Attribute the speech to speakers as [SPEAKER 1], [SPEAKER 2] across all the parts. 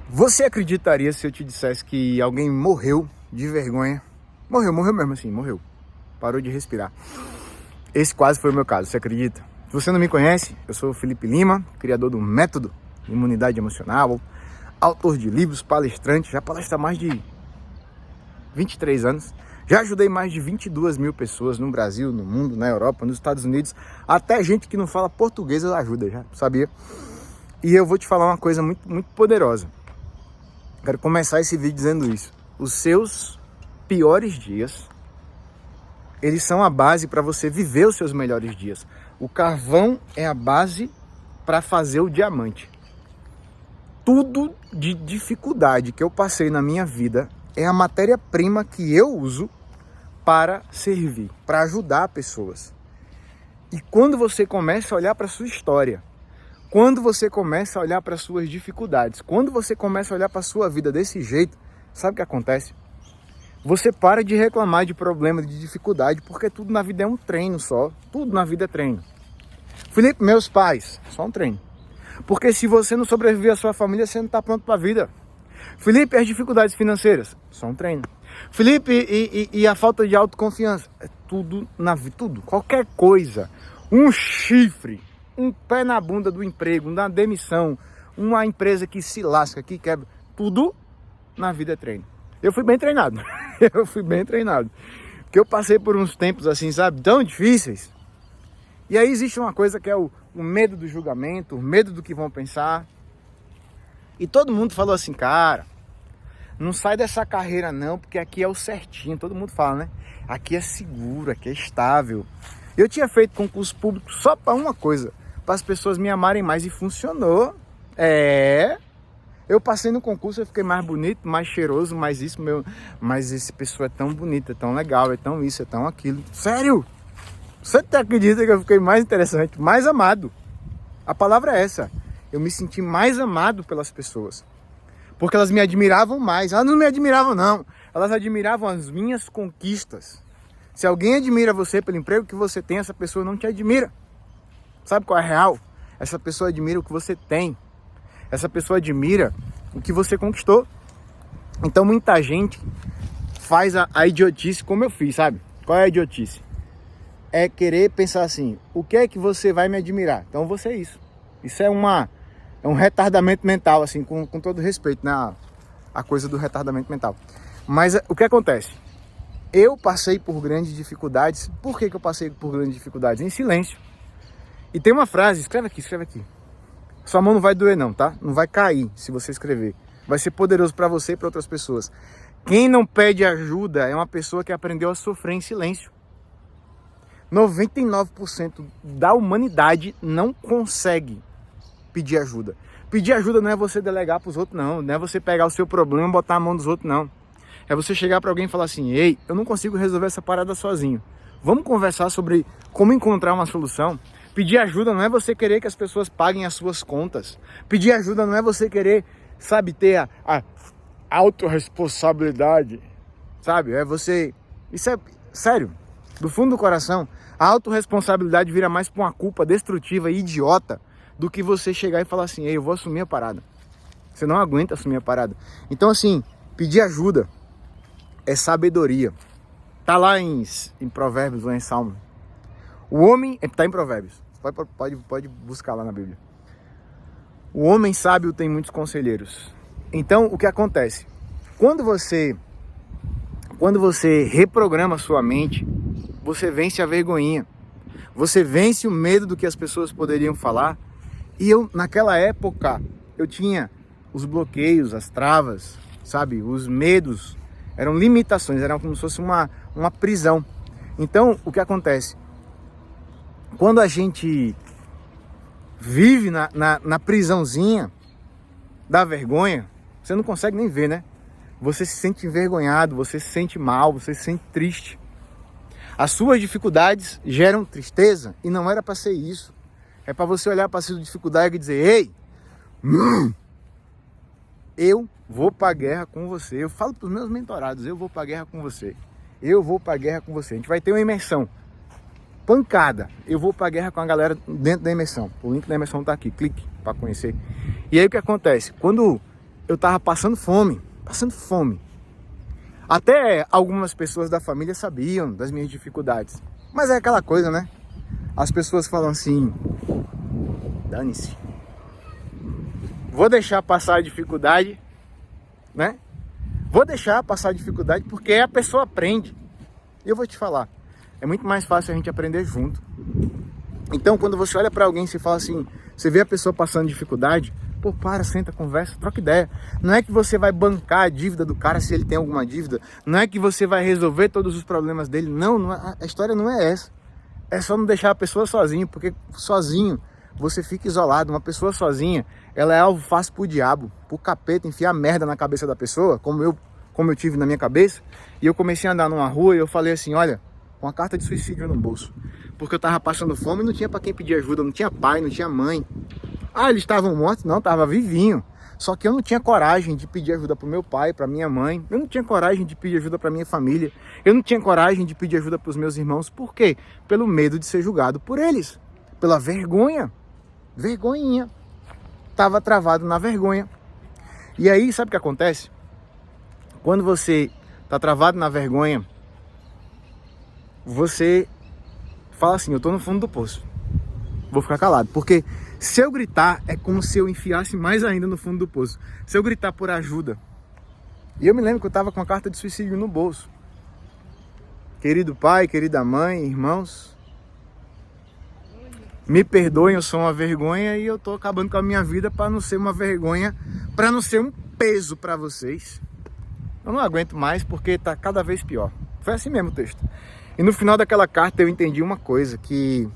[SPEAKER 1] Você acreditaria se eu te dissesse que alguém morreu de vergonha? Morreu mesmo assim, morreu. Parou de respirar. Esse quase foi o meu caso, você acredita? Se você não me conhece, eu sou o Felipe Lima, criador do Método Imunidade Emocional, autor de livros, palestrante, já palestra há mais de 23 anos. Já ajudei mais de 22 mil pessoas no Brasil, no mundo, na Europa, nos Estados Unidos. Até gente que não fala português eu ajudo, já sabia? E eu vou te falar uma coisa muito poderosa. Quero começar esse vídeo dizendo isso. Os seus piores dias, eles são a base para você viver os seus melhores dias. O carvão é a base para fazer o diamante. Tudo de dificuldade que eu passei na minha vida é a matéria-prima que eu uso para servir, para ajudar pessoas. E quando você começa a olhar para a sua história, quando você começa a olhar para as suas dificuldades, quando você começa a olhar para a sua vida desse jeito, sabe o que acontece? Você para de reclamar de problema, de dificuldade, porque tudo na vida é um treino só. Tudo na vida é treino. Felipe, meus pais, só um treino. Porque se você não sobreviver à sua família, você não está pronto para a vida. Felipe, as dificuldades financeiras, só um treino. Felipe, e a falta de autoconfiança, é tudo na vida, tudo, qualquer coisa. Um chifre, um pé na bunda do emprego, uma demissão, uma empresa que se lasca, que quebra, tudo na vida é treino. Eu fui bem treinado, porque eu passei por uns tempos assim, sabe, tão difíceis. E aí existe uma coisa que é o medo do julgamento, o medo do que vão pensar. E todo mundo falou assim, cara, não sai dessa carreira não, porque aqui é o certinho, todo mundo fala, né? Aqui é seguro, aqui é estável. Eu tinha feito concurso público só para uma coisa, para as pessoas me amarem mais, e funcionou. Eu passei no concurso, eu fiquei mais bonito, mais cheiroso, mais isso, mas esse pessoa é tão bonita, é tão legal, é tão isso, é tão aquilo. Sério? Você acredita que eu fiquei mais interessante, mais amado? A palavra é essa. Eu me senti mais amado pelas pessoas. Porque elas me admiravam mais. Elas não me admiravam, não. Elas admiravam as minhas conquistas. Se alguém admira você pelo emprego que você tem, essa pessoa não te admira. Sabe qual é a real? Essa pessoa admira o que você tem. Essa pessoa admira o que você conquistou. Então muita gente faz a idiotice como eu fiz, sabe? Qual é a idiotice? É querer pensar assim, o que é que você vai me admirar? Então eu vou ser isso. Isso é um retardamento mental, assim, com todo respeito, né? A coisa do retardamento mental. Mas o que acontece? Eu passei por grandes dificuldades. Por que eu passei por grandes dificuldades? Em silêncio. E tem uma frase, escreve aqui. Sua mão não vai doer não, tá? Não vai cair se você escrever. Vai ser poderoso para você e para outras pessoas. Quem não pede ajuda é uma pessoa que aprendeu a sofrer em silêncio. 99% da humanidade não consegue pedir ajuda. Pedir ajuda não é você delegar para os outros, não. Não é você pegar o seu problema e botar a mão dos outros, não. É você chegar para alguém e falar assim, ei, eu não consigo resolver essa parada sozinho. Vamos conversar sobre como encontrar uma solução. Pedir ajuda não é você querer que as pessoas paguem as suas contas. Pedir ajuda não é você querer, sabe, ter a autorresponsabilidade, sabe? É você... Isso é sério, do fundo do coração. A autorresponsabilidade vira mais para uma culpa destrutiva e idiota do que você chegar e falar assim, ei, eu vou assumir a parada. Você não aguenta assumir a parada. Então, assim, pedir ajuda é sabedoria. Tá lá em Provérbios, lá em Salmo. O homem... Tá em Provérbios. Pode buscar lá na Bíblia. O homem sábio tem muitos conselheiros. Então, o que acontece? Quando você reprograma a sua mente, você vence a vergonhinha. Você vence o medo do que as pessoas poderiam falar. E eu, naquela época, eu tinha os bloqueios, as travas, sabe? Os medos. Eram limitações, eram como se fosse uma prisão. Então, o que acontece? Quando a gente vive na prisãozinha da vergonha, você não consegue nem ver, né? Você se sente envergonhado, você se sente mal, você se sente triste. As suas dificuldades geram tristeza e não era para ser isso. É para você olhar para a sua dificuldade e dizer, ei, eu vou para a guerra com você. Eu falo para os meus mentorados, eu vou para a guerra com você. Eu vou para a guerra com você. A gente vai ter uma imersão. Pancada. Eu vou para a guerra com a galera dentro da imersão. O link da imersão está aqui. Clique para conhecer. E aí o que acontece? Quando eu tava passando fome. Até algumas pessoas da família sabiam das minhas dificuldades. Mas é aquela coisa, né? As pessoas falam assim, dane-se. Vou deixar passar a dificuldade, né? Vou deixar passar a dificuldade porque a pessoa aprende. E eu vou te falar, é muito mais fácil a gente aprender junto. Então, quando você olha pra alguém e você fala assim, você vê a pessoa passando dificuldade, pô, para, senta, conversa, troca ideia. Não é que você vai bancar a dívida do cara se ele tem alguma dívida. Não é que você vai resolver todos os problemas dele. Não, a história não é essa. É só não deixar a pessoa sozinho, porque sozinho você fica isolado. Uma pessoa sozinha, ela é alvo fácil pro diabo, pro capeta, enfiar merda na cabeça da pessoa, como eu tive na minha cabeça. E eu comecei a andar numa rua e eu falei assim, olha, com a carta de suicídio no bolso. Porque eu tava passando fome e não tinha pra quem pedir ajuda, não tinha pai, não tinha mãe. Ah, eles estavam mortos? Não, tava vivinho. Só que eu não tinha coragem de pedir ajuda pro meu pai, pra minha mãe. Eu não tinha coragem de pedir ajuda pra minha família. Eu não tinha coragem de pedir ajuda pros meus irmãos. Por quê? Pelo medo de ser julgado por eles. Pela vergonha. Vergonhinha. Tava travado na vergonha. E aí, sabe o que acontece? Quando você tá travado na vergonha, você fala assim, eu tô no fundo do poço. Vou ficar calado. Porque se eu gritar, é como se eu enfiasse mais ainda no fundo do poço. Se eu gritar por ajuda. E eu me lembro que eu tava com a carta de suicídio no bolso. Querido pai, querida mãe, irmãos, me perdoem, eu sou uma vergonha e eu tô acabando com a minha vida para não ser uma vergonha, para não ser um peso para vocês. Eu não aguento mais porque tá cada vez pior. Foi assim mesmo o texto. E no final daquela carta eu entendi uma coisa, que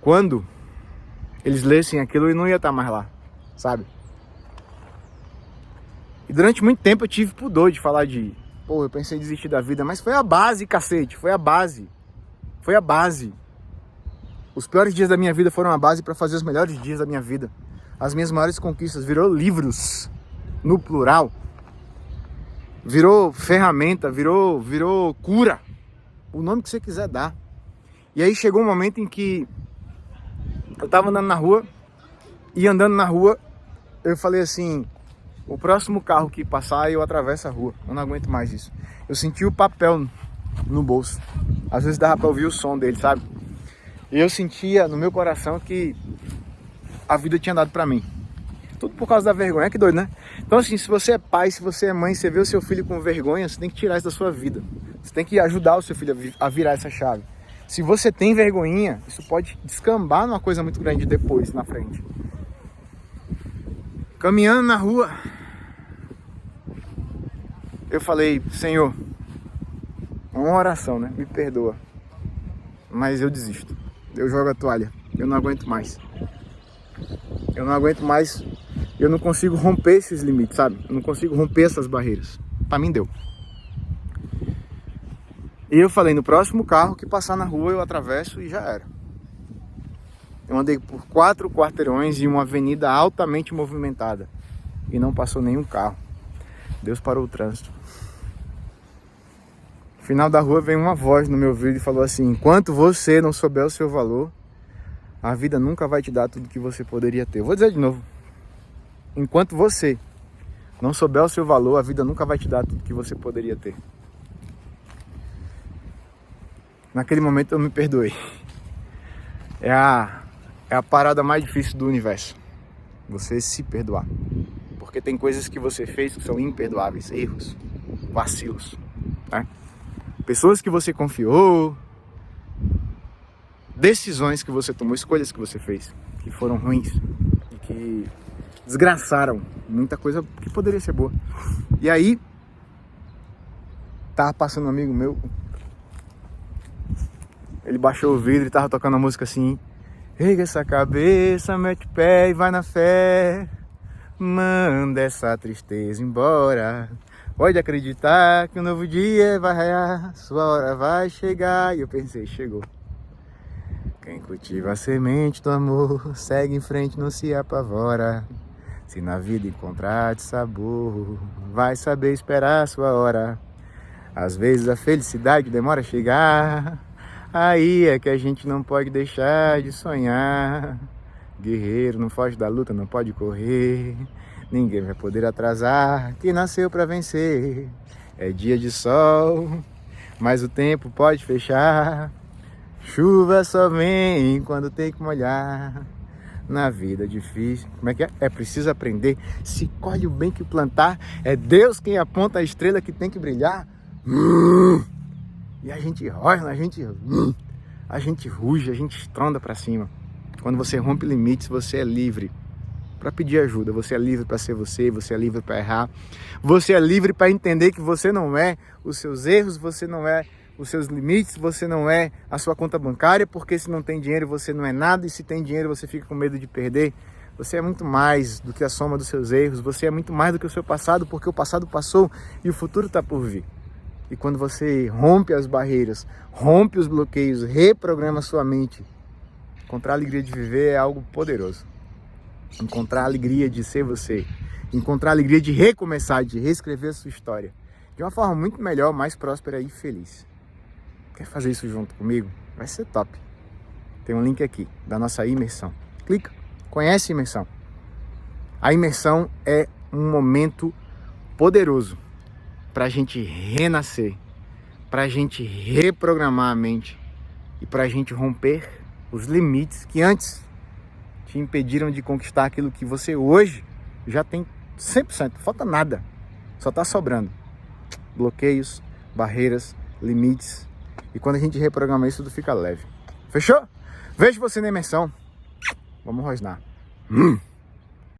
[SPEAKER 1] quando eles lessem aquilo, eu não ia estar mais lá, sabe? E durante muito tempo eu tive pudor de falar pô, eu pensei em desistir da vida, mas foi a base, cacete, foi a base. Foi a base. Os piores dias da minha vida foram a base para fazer os melhores dias da minha vida. As minhas maiores conquistas virou livros, no plural. Virou ferramenta, virou cura. O nome que você quiser dar. E aí chegou um momento em que eu tava andando na rua, e andando na rua, eu falei assim, o próximo carro que passar, eu atravesso a rua. Eu não aguento mais isso. Eu senti o papel no bolso. Às vezes dava pra ouvir o som dele, sabe? E eu sentia no meu coração que a vida tinha dado pra mim. Tudo por causa da vergonha, que doido, né? Então assim, se você é pai, se você é mãe, você vê o seu filho com vergonha, você tem que tirar isso da sua vida. Você tem que ajudar o seu filho a virar essa chave. Se você tem vergonhinha, isso pode descambar numa coisa muito grande depois, na frente. Caminhando na rua, eu falei, Senhor, uma oração, né? Me perdoa. Mas eu desisto. Eu jogo a toalha. Eu não aguento mais. Eu não aguento mais. Eu não consigo romper esses limites, sabe? Eu não consigo romper essas barreiras. Pra mim deu. E eu falei, no próximo carro que passar na rua eu atravesso e já era. Eu andei por 4 quarteirões e uma avenida altamente movimentada. E não passou nenhum carro. Deus parou o trânsito. No final da rua veio uma voz no meu ouvido e falou assim, enquanto você não souber o seu valor, a vida nunca vai te dar tudo que você poderia ter. Eu vou dizer de novo. Enquanto você não souber o seu valor, a vida nunca vai te dar tudo que você poderia ter. Naquele momento eu me perdoei. É a parada mais difícil do universo. Você se perdoar. Porque tem coisas que você fez que são imperdoáveis. Erros, vacilos, né? Pessoas que você confiou, decisões que você tomou, escolhas que você fez, que foram ruins e que desgraçaram muita coisa que poderia ser boa. E aí, tava passando um amigo meu, ele baixou o vidro e tava tocando a música assim, erga essa cabeça, mete o pé e vai na fé, manda essa tristeza embora. Pode acreditar que um novo dia vai raiar, sua hora vai chegar. E eu pensei, chegou. Quem cultiva a semente do amor, segue em frente, não se apavora. Se na vida encontrar de sabor, vai saber esperar a sua hora. Às vezes a felicidade demora a chegar, aí é que a gente não pode deixar de sonhar. Guerreiro não foge da luta, não pode correr. Ninguém vai poder atrasar, que nasceu pra vencer. É dia de sol, mas o tempo pode fechar. Chuva só vem quando tem que molhar. Na vida difícil, como é que é? É preciso aprender. Se colhe o bem que plantar. É Deus quem aponta a estrela que tem que brilhar. E a gente rosna, a gente ruge, a gente estronda pra cima. Quando você rompe limites, você é livre para pedir ajuda, você é livre para ser você é livre para errar, você é livre para entender que você não é os seus erros, você não é os seus limites, você não é a sua conta bancária, porque se não tem dinheiro você não é nada, e se tem dinheiro você fica com medo de perder. Você é muito mais do que a soma dos seus erros, você é muito mais do que o seu passado, porque o passado passou e o futuro está por vir. E quando você rompe as barreiras, rompe os bloqueios, reprograma sua mente, encontrar a alegria de viver é algo poderoso. Encontrar a alegria de ser você, encontrar a alegria de recomeçar, de reescrever a sua história de uma forma muito melhor, mais próspera e feliz. Quer fazer isso junto comigo? Vai ser top. Tem um link aqui da nossa imersão. Clica, conhece a imersão. A imersão é um momento poderoso para a gente renascer, para a gente reprogramar a mente e para a gente romper os limites que antes te impediram de conquistar aquilo que você hoje já tem 100%, falta nada, só está sobrando bloqueios, barreiras, limites, e quando a gente reprograma isso, tudo fica leve. Fechou? Vejo você na imersão. Vamos rosnar.